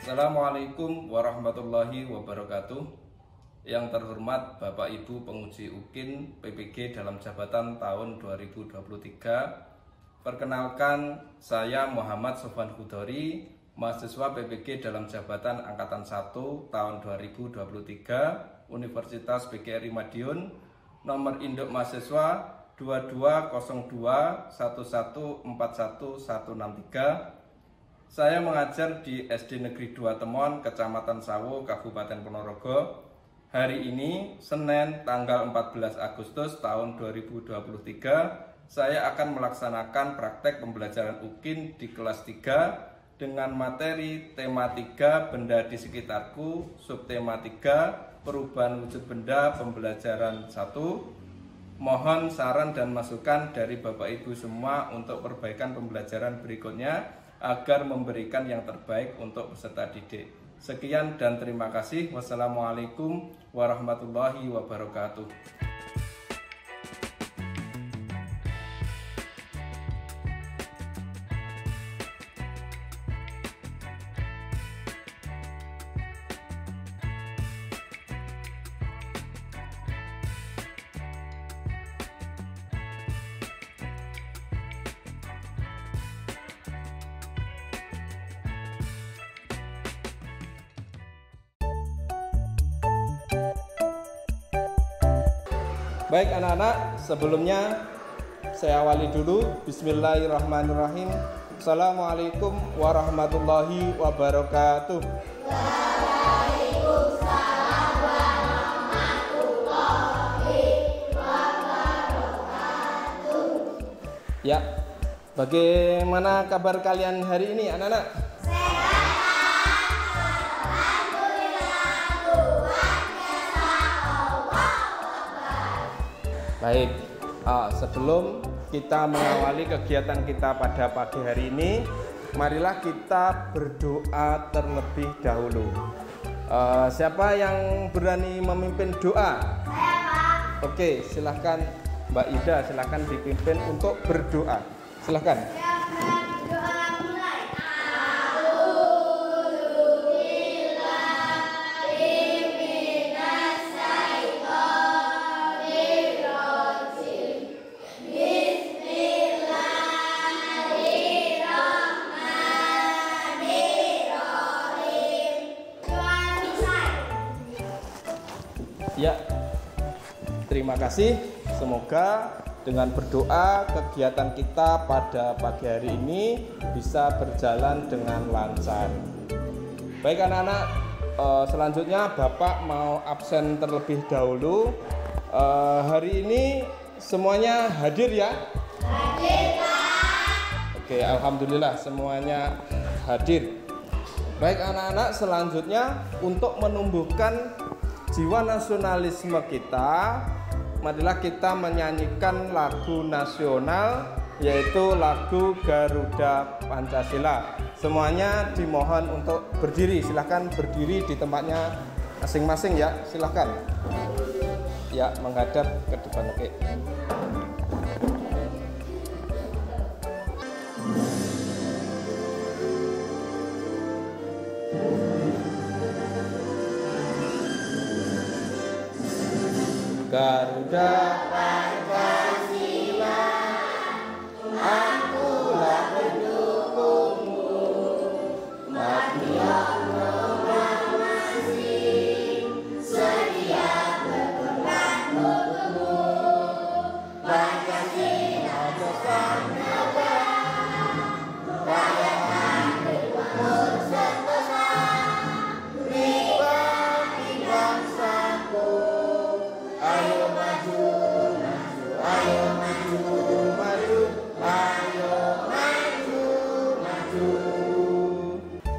Assalamualaikum warahmatullahi wabarakatuh. Yang terhormat Bapak Ibu penguji UKIN PPG dalam jabatan tahun 2023. Perkenalkan, saya Muhammad Sofwan Hudori, mahasiswa PPG dalam jabatan Angkatan 1 tahun 2023 Universitas PGRI Madiun, nomor induk mahasiswa 220211411163. Saya mengajar di SD Negeri 2 Temon, Kecamatan Sawo, Kabupaten Ponorogo. Hari ini, Senin, tanggal 14 Agustus tahun 2023, saya akan melaksanakan praktek pembelajaran UKIN di kelas 3 dengan materi tema 3 benda di sekitarku, subtema 3 perubahan wujud benda, pembelajaran 1. Mohon saran dan masukan dari Bapak Ibu semua untuk perbaikan pembelajaran berikutnya agar memberikan yang terbaik untuk peserta didik. Sekian dan terima kasih. Wassalamualaikum warahmatullahi wabarakatuh. Baik anak-anak, sebelumnya saya awali dulu. Bismillahirrahmanirrahim. Assalamualaikum warahmatullahi wabarakatuh. Waalaikumsalam warahmatullahi wabarakatuh. Ya, bagaimana kabar kalian hari ini anak-anak? Baik, sebelum kita mengawali kegiatan kita pada pagi hari ini, marilah kita berdoa terlebih dahulu. Siapa yang berani memimpin doa? Saya, Pak. Oke, silahkan Mbak Ida, silahkan dipimpin untuk berdoa. Silahkan. Ya, terima kasih. Semoga dengan berdoa kegiatan kita pada pagi hari ini bisa berjalan dengan lancar. Baik anak-anak, selanjutnya Bapak mau absen terlebih dahulu. Hari ini semuanya hadir ya? Hadir, Pak. Oke, alhamdulillah semuanya hadir. Baik anak-anak, selanjutnya untuk menumbuhkan jiwa nasionalisme kita, marilah kita menyanyikan lagu nasional, yaitu lagu Garuda Pancasila. Semuanya dimohon untuk berdiri. Silahkan berdiri di tempatnya masing-masing ya. Silahkan. Ya, menghadap ke depan. Oke. Garuda Pancasila, akulah pendukungmu, mati proklamasi, sedia berkorban untukmu.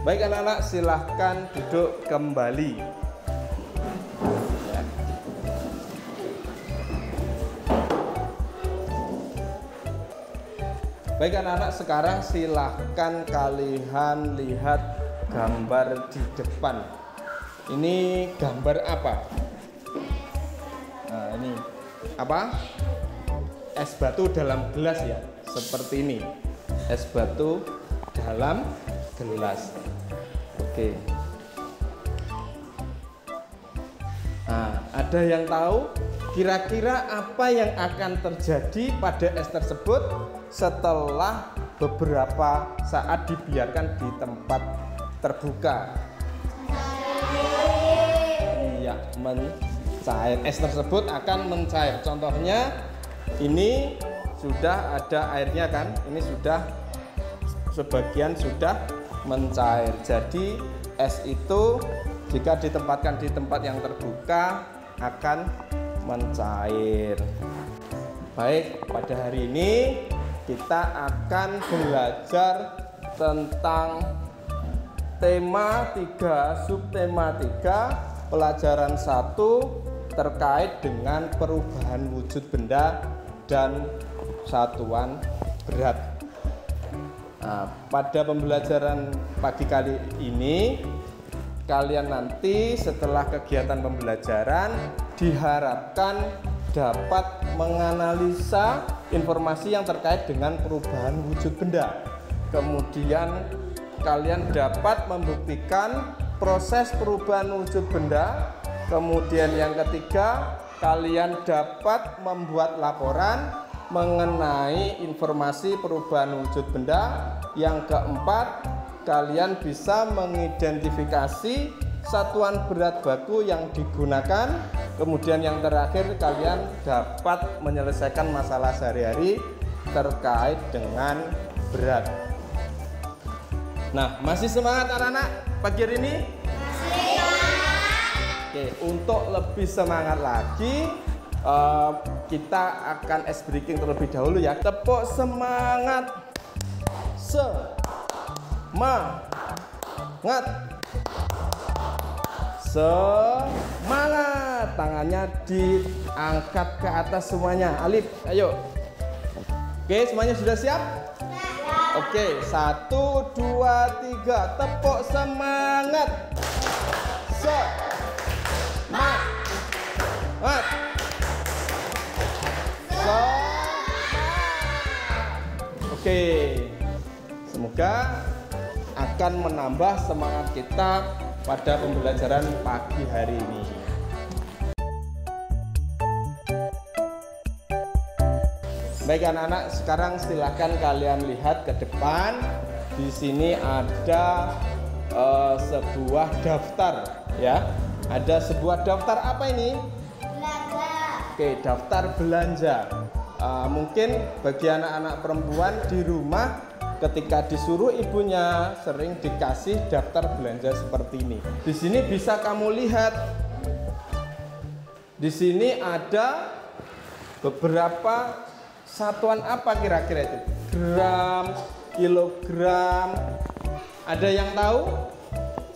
Baik anak-anak, silahkan duduk kembali. Ya. Baik anak-anak, sekarang silahkan kalian lihat gambar di depan. Ini gambar apa? Nah, ini apa? Es batu dalam gelas ya, seperti ini. Es batu dalam gelas. Oke. Nah, ada yang tahu kira-kira apa yang akan terjadi pada es tersebut setelah beberapa saat dibiarkan di tempat terbuka? Iya, mencair. Es tersebut akan mencair. Contohnya ini sudah ada airnya kan? Ini sudah sebagian sudah mencair. Jadi es itu jika ditempatkan di tempat yang terbuka akan mencair. Baik, pada hari ini kita akan belajar tentang tema 3, subtema 3, pelajaran 1 terkait dengan perubahan wujud benda dan satuan berat. Nah, pada pembelajaran pagi kali ini, kalian nanti setelah kegiatan pembelajaran diharapkan dapat menganalisa informasi yang terkait dengan perubahan wujud benda. Kemudian kalian dapat membuktikan proses perubahan wujud benda. Kemudian yang ketiga, kalian dapat membuat laporan mengenai informasi perubahan wujud benda. Yang keempat, kalian bisa mengidentifikasi satuan berat baku yang digunakan. Kemudian yang terakhir, kalian dapat menyelesaikan masalah sehari-hari terkait dengan berat. Nah, masih semangat anak-anak pagi hari ini? Oke, untuk lebih semangat lagi, kita akan ice breaking terlebih dahulu ya. Tepuk semangat. Semangat. Tangannya diangkat ke atas semuanya. Alif, ayo. Oke, semuanya sudah siap? Oke, 1, 2, 3. Tepuk semangat. Semangat. Oke, semoga akan menambah semangat kita pada pembelajaran pagi hari ini. Baik anak-anak, sekarang silahkan kalian lihat ke depan. Di sini ada sebuah daftar ya. Ada sebuah daftar apa ini? Belanja. Oke, daftar belanja. Mungkin bagi anak-anak perempuan di rumah ketika disuruh ibunya sering dikasih daftar belanja seperti ini. Di sini bisa kamu lihat. Di sini ada beberapa satuan apa kira-kira itu? Gram, kilogram. Ada yang tahu?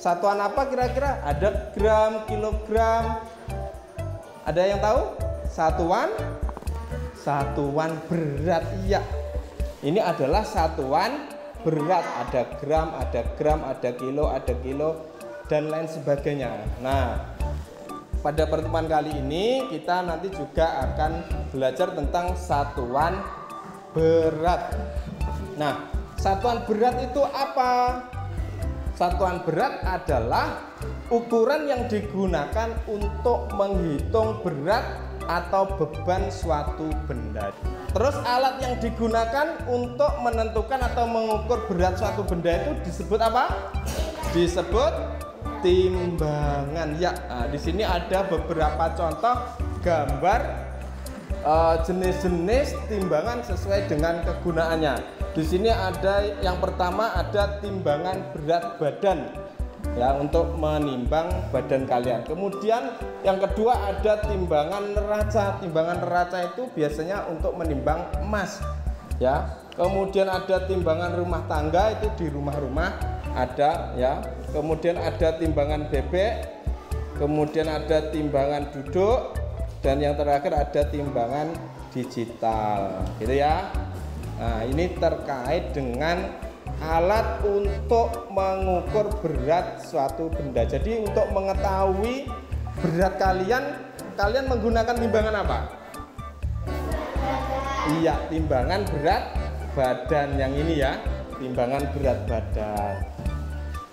Satuan apa kira-kira? Ada gram, kilogram. Ada yang tahu? Satuan berat. Iya. Ini adalah satuan berat. Ada gram, ada kilo, dan lain sebagainya. Nah, pada pertemuan kali ini kita nanti juga akan belajar tentang satuan berat. Nah, satuan berat itu apa? Satuan berat adalah ukuran yang digunakan untuk menghitung berat atau beban suatu benda. Terus alat yang digunakan untuk menentukan atau mengukur berat suatu benda itu disebut apa? Disebut timbangan. Ya, nah, di sini ada beberapa contoh gambar jenis-jenis timbangan sesuai dengan kegunaannya. Di sini ada yang pertama ada timbangan berat badan ya untuk menimbang badan kalian. Kemudian yang kedua ada timbangan neraca. Timbangan neraca itu biasanya untuk menimbang emas ya. Kemudian ada timbangan rumah tangga, itu di rumah-rumah ada ya. Kemudian ada timbangan bebek, kemudian ada timbangan duduk, dan yang terakhir ada timbangan digital, gitu ya. Nah, ini terkait dengan alat untuk mengukur berat suatu benda. Jadi untuk mengetahui berat kalian menggunakan timbangan apa? Iya, timbangan berat badan yang ini ya, timbangan berat badan.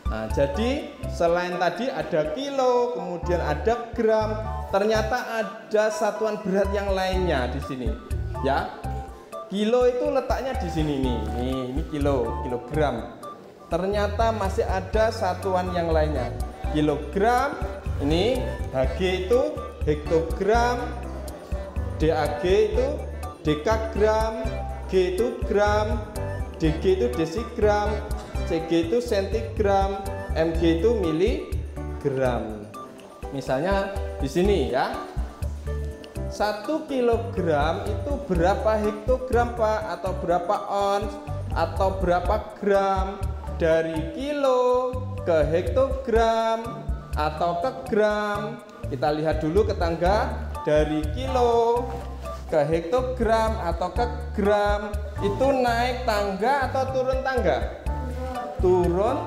Nah, jadi selain tadi ada kilo, kemudian ada gram, ternyata ada satuan berat yang lainnya di sini, ya. Kilo itu letaknya di sini nih, ini kilogram. Ternyata masih ada satuan yang lainnya, kilogram. Ini Hg itu hektogram, DAG itu dekagram, G itu gram, DG itu desigram, CG itu sentigram, MG itu miligram. Misalnya di sini ya, 1 kilogram itu berapa hektogram Pak, atau berapa ons, atau berapa gram. Dari kilo ke hektogram atau ke gram, kita lihat dulu ke tangga. Dari kilo ke hektogram atau ke gram, itu naik tangga atau turun tangga? Turun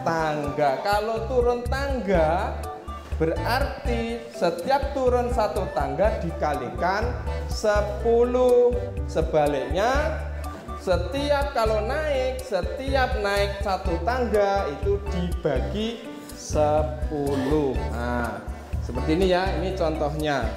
tangga. Kalau turun tangga berarti setiap turun 1 tangga dikalikan 10. Sebaliknya setiap naik 1 tangga itu dibagi 10. Nah, seperti ini ya, ini contohnya.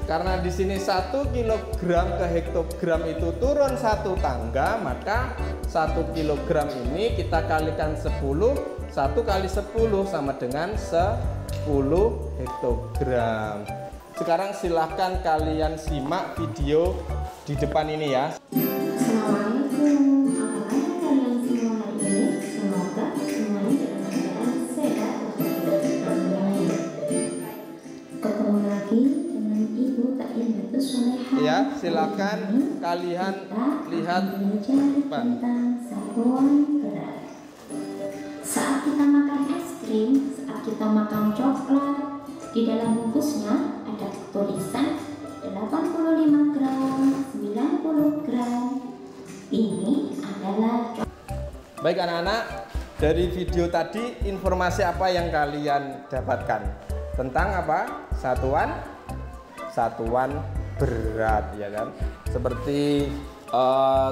Karena di sini 1 kilogram ke hektogram itu turun 1 tangga, maka 1 kilogram ini kita kalikan 10. 1 kali 10 sama dengan 10 hektogram. Sekarang silahkan kalian simak video di depan ini ya. Assalamualaikum, apa kabar kalian semua hari ini? Semoga semuanya dalam keadaan sehat walafiat. Ketemu lagi dengan Ibu Ta'ibatus Sholehah. Ya, silakan kalian lihat tentang satuan berat. Saat kita makan es krim, saat kita makan coklat, di dalam bungkusnya ada tulisan 85 gram, 90 gram. Ini adalah Baik anak-anak, dari video tadi informasi apa yang kalian dapatkan tentang apa? Satuan berat, ya kan? Seperti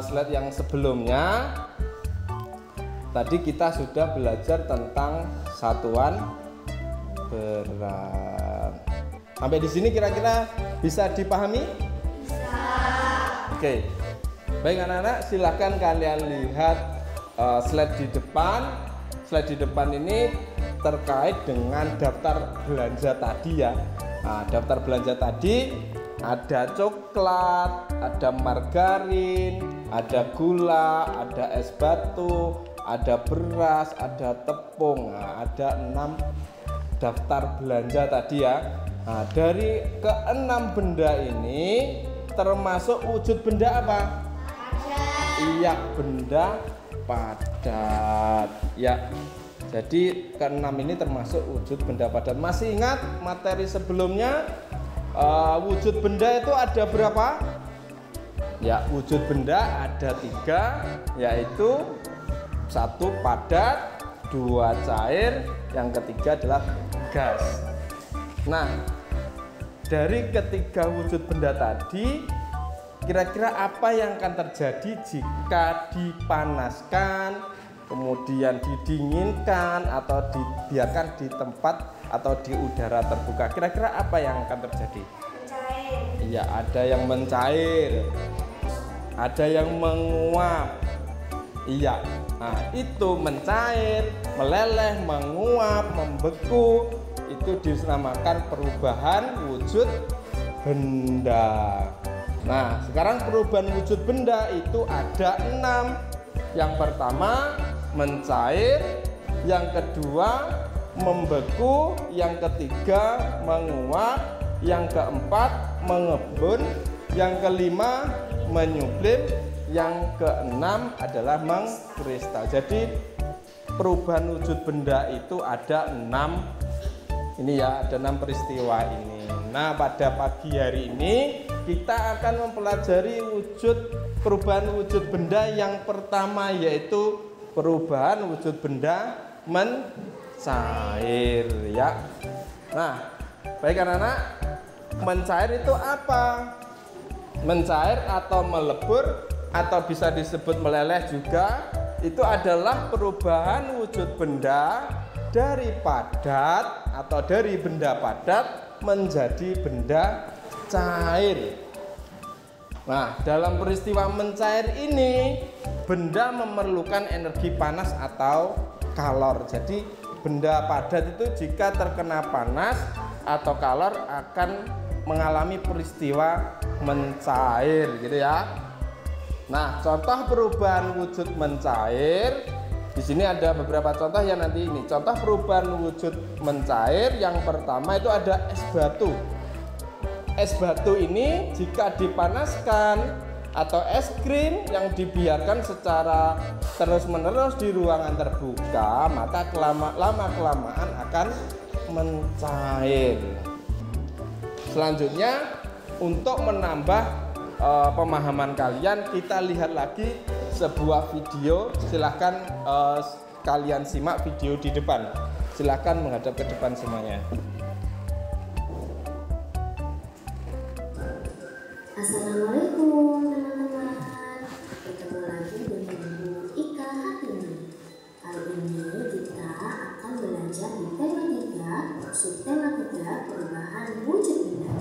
slide yang sebelumnya tadi kita sudah belajar tentang satuan berat. Sampai di sini kira-kira bisa dipahami? Bisa. Oke. Baik anak-anak, silahkan kalian lihat slide di depan. Slide di depan ini terkait dengan daftar belanja tadi ya. Nah, daftar belanja tadi ada coklat, ada margarin, ada gula, ada es batu, ada beras, ada tepung. Nah, ada 6 daftar belanja tadi ya. Nah, dari ke-6 benda ini termasuk wujud benda apa? Iya, benda padat. Ya. Jadi ke-6 ini termasuk wujud benda padat. Masih ingat materi sebelumnya? Wujud benda itu ada berapa? Ya, wujud benda ada 3, yaitu 1 padat, 2 cair, yang ketiga adalah gas. Nah, dari ketiga wujud benda tadi, kira-kira apa yang akan terjadi jika dipanaskan, kemudian didinginkan, atau dibiarkan di tempat atau di udara terbuka? Kira-kira apa yang akan terjadi? Mencair. Iya, ada yang mencair, ada yang menguap. Iya, nah itu mencair, meleleh, menguap, membeku, itu dinamakan perubahan wujud benda. Nah, sekarang perubahan wujud benda itu ada 6. Yang pertama mencair, yang kedua membeku, yang ketiga menguap, yang keempat mengebun, yang kelima menyublim, yang keenam adalah mengkristal. Jadi perubahan wujud benda itu ada 6 ini ya, ada 6 peristiwa ini. Nah, pada pagi hari ini kita akan mempelajari perubahan wujud benda yang pertama, yaitu perubahan wujud benda mencair ya. Nah, baik anak-anak, mencair itu apa? Mencair atau melebur atau bisa disebut meleleh juga, itu adalah perubahan wujud benda dari padat atau dari benda padat menjadi benda cair. Nah, dalam peristiwa mencair ini benda memerlukan energi panas atau kalor. Jadi benda padat itu jika terkena panas atau kalor akan mengalami peristiwa mencair gitu ya. Nah, contoh perubahan wujud mencair di sini ada beberapa contoh ya nanti ini. Contoh perubahan wujud mencair yang pertama itu ada es batu. Es batu ini jika dipanaskan atau es krim yang dibiarkan secara terus-menerus di ruangan terbuka, maka lama-kelamaan akan mencair. Selanjutnya, untuk menambah pemahaman kalian, kita lihat lagi sebuah video. Silahkan kalian simak video di depan. Silahkan menghadap ke depan semuanya. Assalamualaikum teman-teman. Ketemu lagi dengan Bu Ika hari ini. Kali ini kita akan belajar di tema 3, subtema 3, perubahan wujud benda.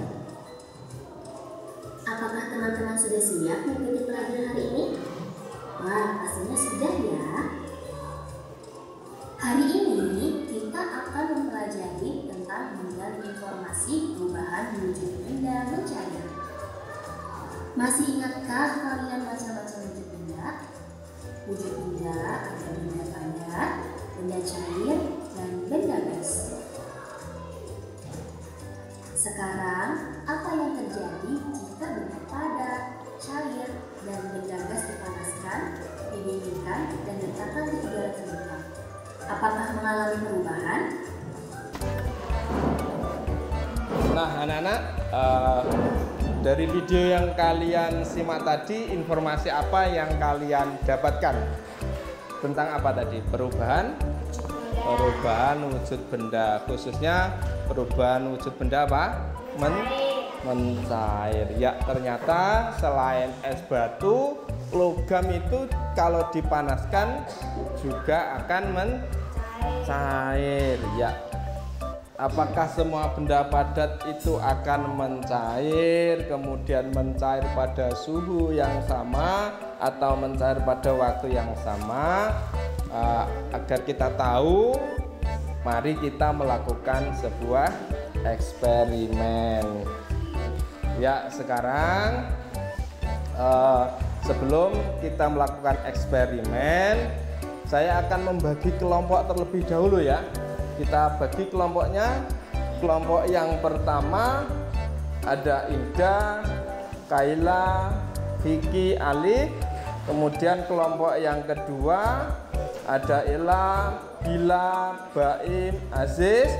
Apakah teman-teman sudah siap mengikuti pelajaran hari ini? Wah, pastinya sudah ya. Hari ini kita akan mempelajari tentang menggali informasi perubahan wujud benda mencair. Masih ingatkah kalian macam-macam wujud benda? Wujud benda ada benda padat, benda cair, dan benda gas. Sekarang, apa yang terjadi jika benda padat, cair, dan benda gas dipanaskan, didinginkan, dan diletakkan di udara terbuka? Apakah mengalami perubahan? Nah, anak-anak, dari video yang kalian simak tadi, informasi apa yang kalian dapatkan tentang apa tadi? Perubahan wujud benda, khususnya perubahan wujud benda apa? Mencair. Ya, ternyata selain es batu, logam itu kalau dipanaskan juga akan mencair. Ya. Apakah semua benda padat itu akan mencair, kemudian mencair pada suhu yang sama atau mencair pada waktu yang sama? Agar kita tahu, mari kita melakukan sebuah eksperimen. Ya, sekarang sebelum kita melakukan eksperimen, saya akan membagi kelompok terlebih dahulu ya. Kita bagi kelompoknya. Kelompok yang pertama ada Ida, Kaila, Vicky, Alif. Kemudian kelompok yang kedua ada Ella, Bila, Baim, Aziz.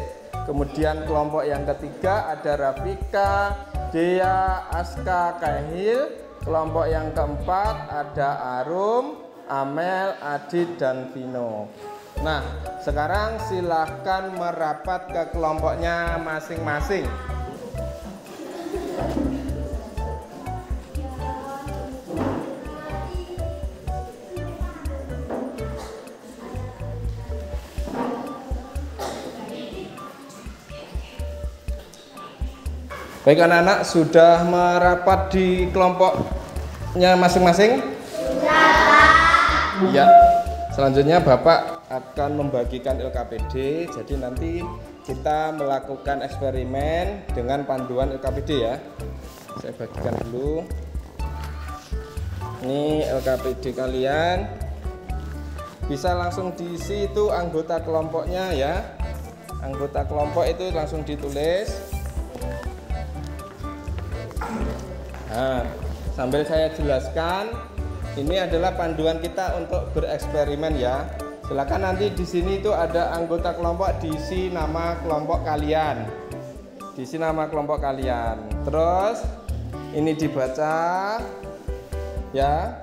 Kemudian kelompok yang ketiga ada Rafika, Dea, Aska, Kahil. Kelompok yang keempat ada Arum, Amel, Adit, dan Vino. Nah, sekarang silahkan merapat ke kelompoknya masing-masing. Baik anak-anak, sudah merapat di kelompoknya masing-masing? Sudah. Ya. Selanjutnya Bapak akan membagikan LKPD. Jadi nanti kita melakukan eksperimen dengan panduan LKPD ya. Saya bagikan dulu. Ini LKPD kalian. Bisa langsung diisi itu anggota kelompoknya ya. Anggota kelompok itu langsung ditulis. Nah, sambil saya jelaskan, ini adalah panduan kita untuk bereksperimen ya. Silakan nanti di sini itu ada anggota kelompok, diisi nama kelompok kalian. Diisi nama kelompok kalian. Terus ini dibaca ya.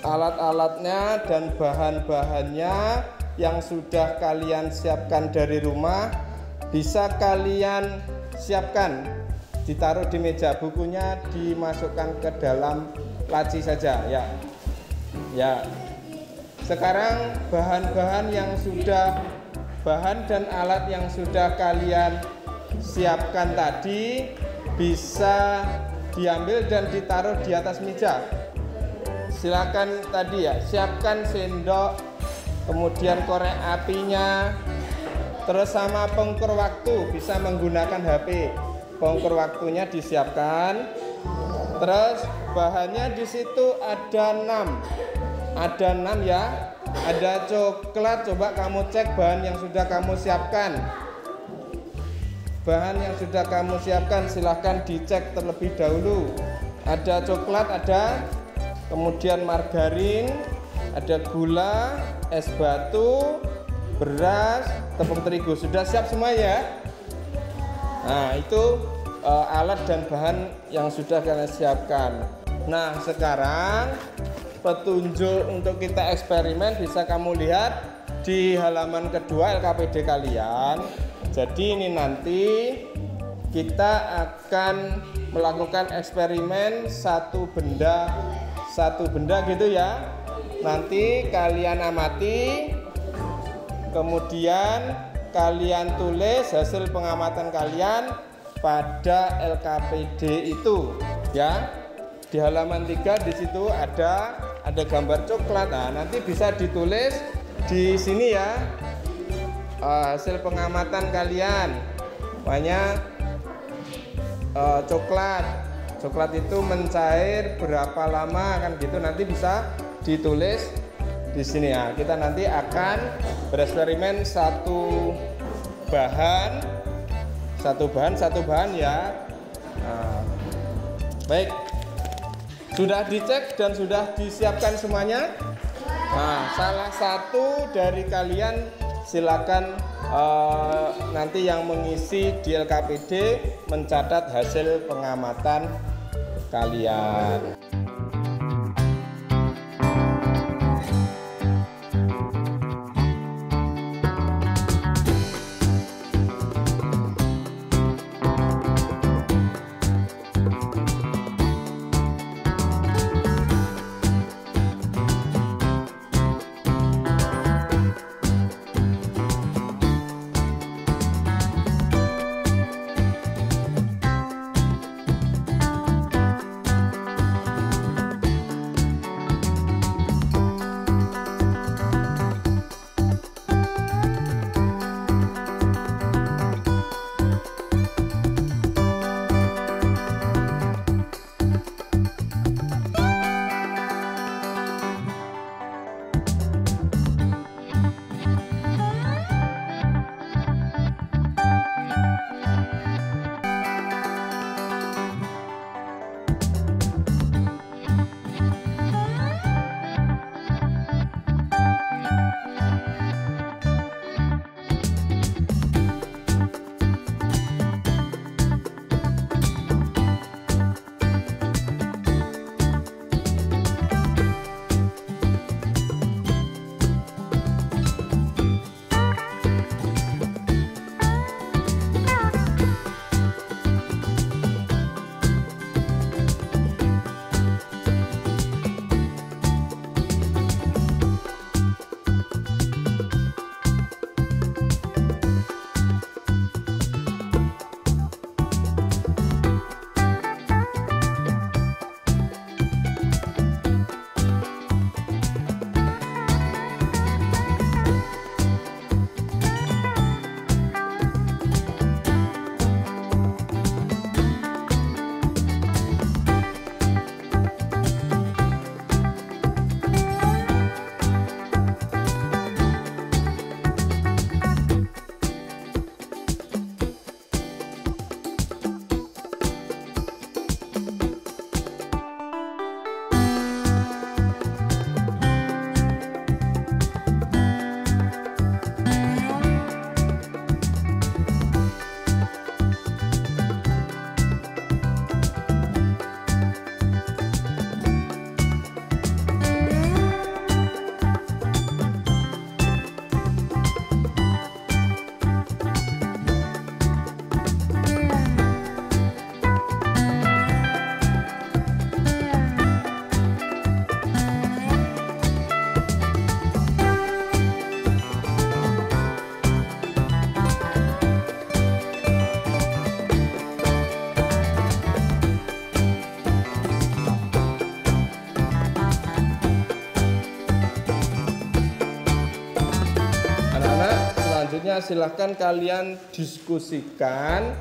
Alat-alatnya dan bahan-bahannya yang sudah kalian siapkan dari rumah bisa kalian siapkan, ditaruh di meja, bukunya dimasukkan ke dalam laci saja ya. Ya. Sekarang bahan-bahan dan alat yang sudah kalian siapkan tadi bisa diambil dan ditaruh di atas meja. Silakan tadi ya, siapkan sendok, kemudian korek apinya, terus sama pengukur waktu, bisa menggunakan HP. Pengukur waktunya disiapkan. Terus bahannya di situ ada 6. Ada 6 ya. Ada coklat, coba kamu cek bahan yang sudah kamu siapkan. Bahan yang sudah kamu siapkan silahkan dicek terlebih dahulu. Ada coklat, ada, kemudian margarin, ada gula, es batu, beras, tepung terigu. Sudah siap semua ya? Nah, itu alat dan bahan yang sudah kalian siapkan. Nah, sekarang petunjuk untuk kita eksperimen bisa kamu lihat di halaman kedua LKPD kalian. Jadi ini nanti kita akan melakukan eksperimen satu benda gitu ya. Nanti kalian amati, kemudian kalian tulis hasil pengamatan kalian pada LKPD itu ya. Di halaman 3 di situ ada gambar coklat. Nah, nanti bisa ditulis di sini ya hasil pengamatan kalian. Makanya coklat itu mencair berapa lama kan gitu, nanti bisa ditulis di sini ya. Kita nanti akan bereksperimen satu bahan ya. Nah, baik. Sudah dicek dan sudah disiapkan semuanya. Nah, salah satu dari kalian silakan nanti yang mengisi di LKPD mencatat hasil pengamatan kalian. selanjutnya silahkan kalian diskusikan.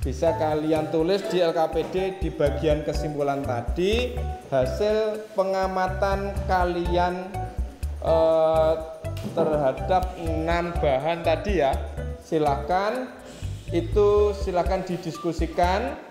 Bisa kalian tulis di LKPD di bagian kesimpulan tadi hasil pengamatan kalian terhadap 6 bahan tadi ya. Silahkan didiskusikan.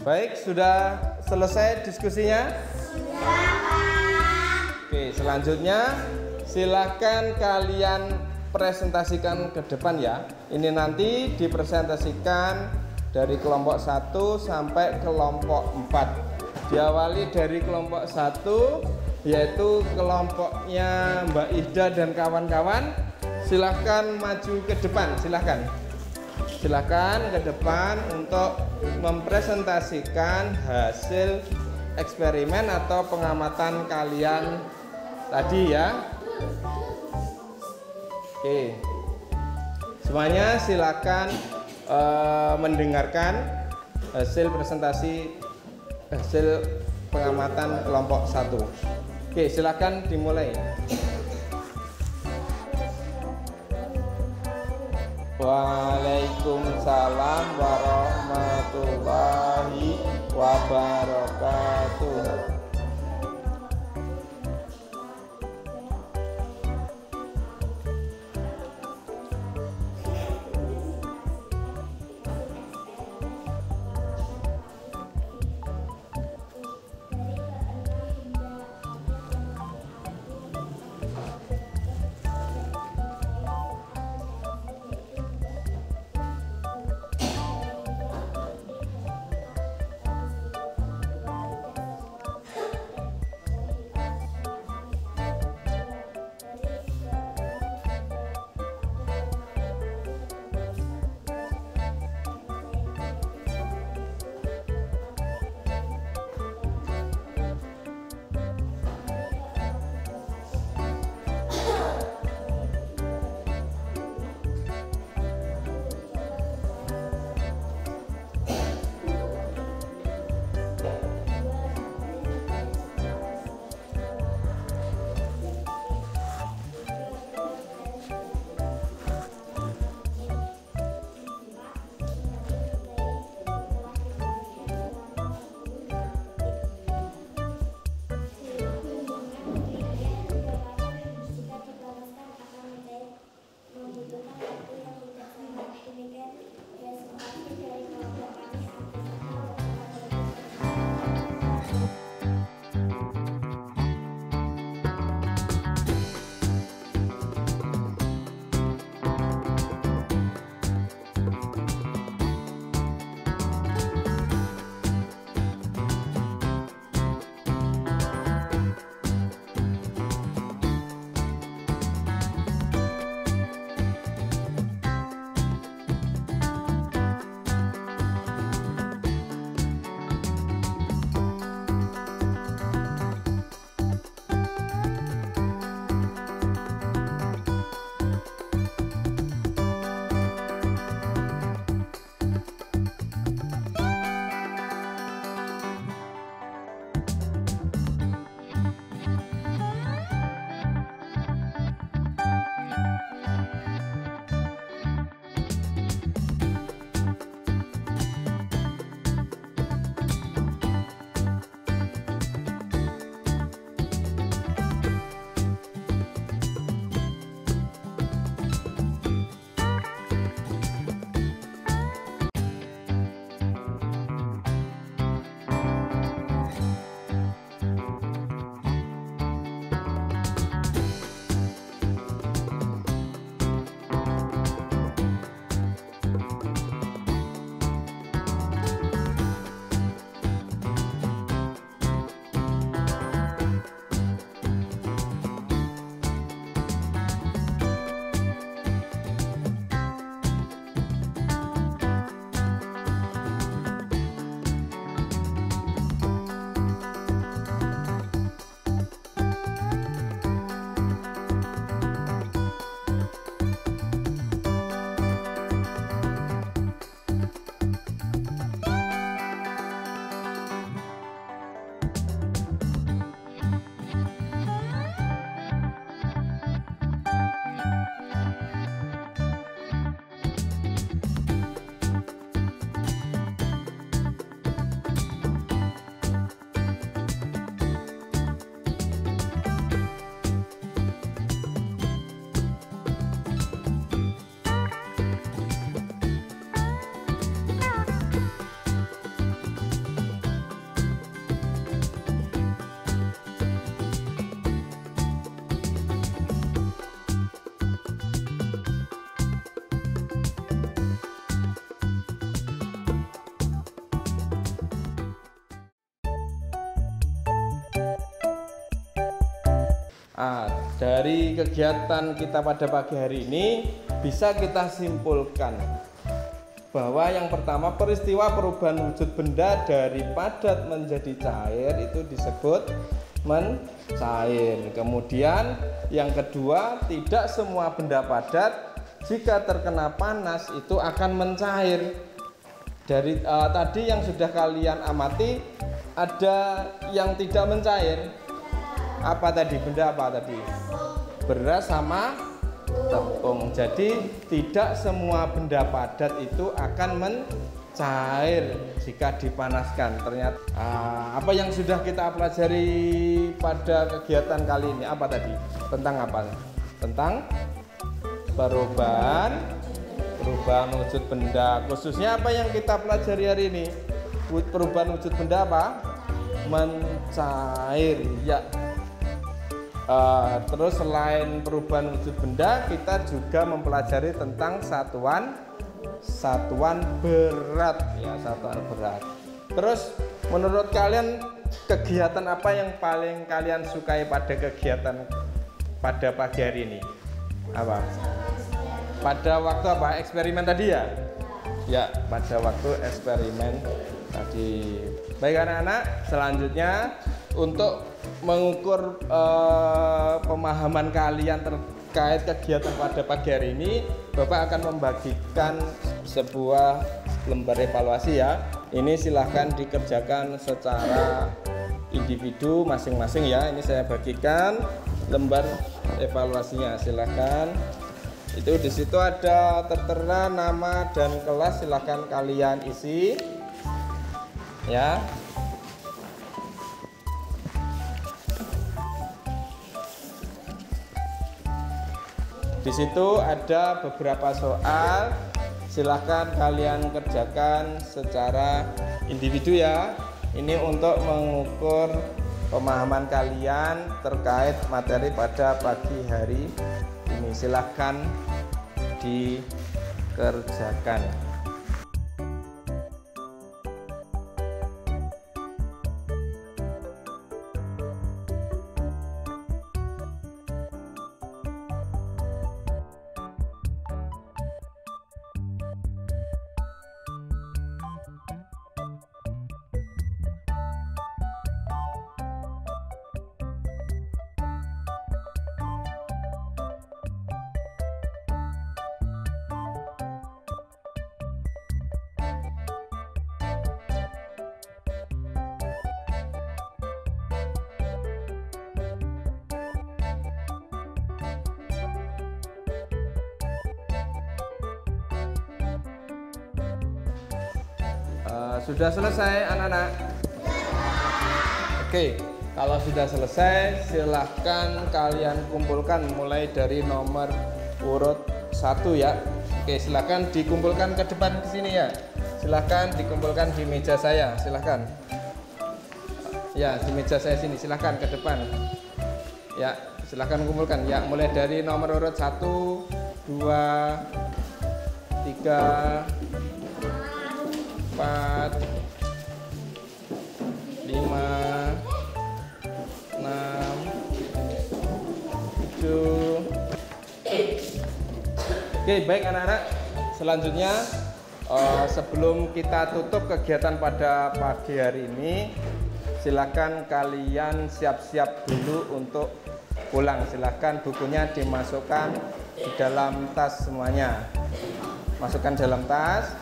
Baik, sudah selesai diskusinya? Sudah, Pak. Oke, selanjutnya silahkan kalian presentasikan ke depan ya. Ini nanti dipresentasikan dari kelompok 1 sampai kelompok 4. Diawali dari kelompok 1, yaitu kelompoknya Mbak Ida dan kawan-kawan. Silahkan maju ke depan, silahkan ke depan untuk mempresentasikan hasil eksperimen atau pengamatan kalian tadi ya. Oke, semuanya silakan mendengarkan hasil presentasi hasil pengamatan kelompok 1. Oke, silakan dimulai. Waalaikumsalam warahmatullahi wabarakatuh. Dari kegiatan kita pada pagi hari ini bisa kita simpulkan bahwa yang pertama, peristiwa perubahan wujud benda dari padat menjadi cair itu disebut mencair. Kemudian yang kedua, tidak semua benda padat jika terkena panas itu akan mencair. Dari tadi yang sudah kalian amati, ada yang tidak mencair. Apa tadi? Benda apa tadi? Beras sama tepung. Jadi tidak semua benda padat itu akan mencair jika dipanaskan. Ternyata apa yang sudah kita pelajari pada kegiatan kali ini apa tadi? Tentang apa? Tentang perubahan wujud benda. Khususnya apa yang kita pelajari hari ini? Perubahan wujud benda apa? Mencair. Ya. Terus selain perubahan wujud benda, kita juga mempelajari tentang satuan berat, ya, satuan berat. Terus menurut kalian kegiatan apa yang paling kalian sukai pada kegiatan pada pagi hari ini? Apa? Pada waktu apa? Eksperimen tadi ya? Ya, pada waktu eksperimen tadi. Baik anak-anak, selanjutnya untuk mengukur pemahaman kalian terkait kegiatan pada pagi hari ini, Bapak akan membagikan sebuah lembar evaluasi ya. Ini silahkan dikerjakan secara individu masing-masing ya. Ini saya bagikan lembar evaluasinya, silahkan. Itu di situ ada tertera nama dan kelas, silahkan kalian isi ya. Di situ ada beberapa soal, silahkan kalian kerjakan secara individu ya. Ini untuk mengukur pemahaman kalian terkait materi pada pagi hari ini. Silahkan dikerjakan. Sudah selesai anak-anak? Oke, kalau sudah selesai silahkan kalian kumpulkan mulai dari nomor urut 1 ya. Oke, silahkan dikumpulkan ke depan ke sini ya. Silahkan dikumpulkan di meja saya, silahkan. Ya, di meja saya sini, silahkan ke depan. Ya, silahkan kumpulkan ya, mulai dari nomor urut 1, 2, 3, 4, 5, 6, 7. Oke, baik anak-anak. Selanjutnya sebelum kita tutup kegiatan pada pagi hari ini, silakan kalian siap-siap dulu untuk pulang. Silakan bukunya dimasukkan di dalam tas semuanya. Masukkan dalam tas.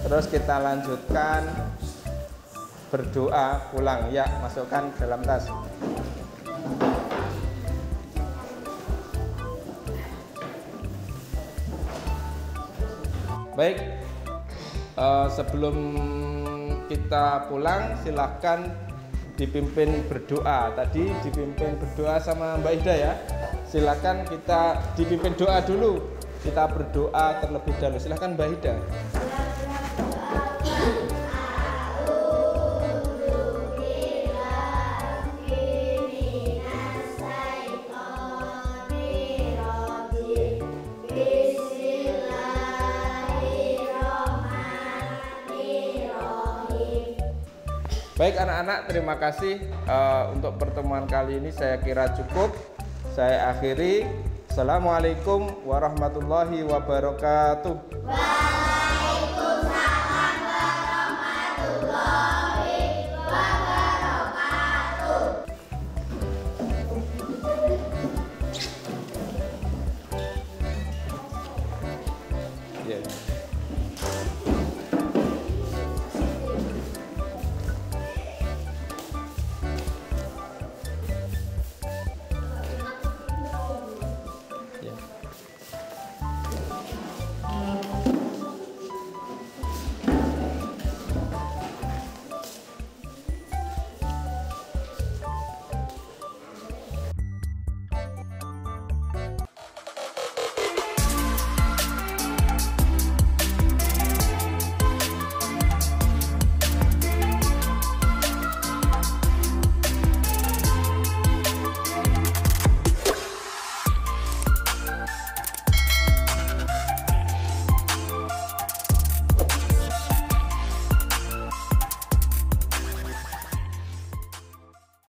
Terus kita lanjutkan berdoa pulang ya, masukkan dalam tas. Baik, sebelum kita pulang silahkan dipimpin berdoa. Tadi dipimpin berdoa sama Mbak Ida ya. Silahkan kita dipimpin doa dulu. Kita berdoa terlebih dahulu. Silahkan Mbak Ida. Baik anak-anak, terima kasih untuk pertemuan kali ini saya kira cukup. Saya akhiri. Assalamualaikum warahmatullahi wabarakatuh.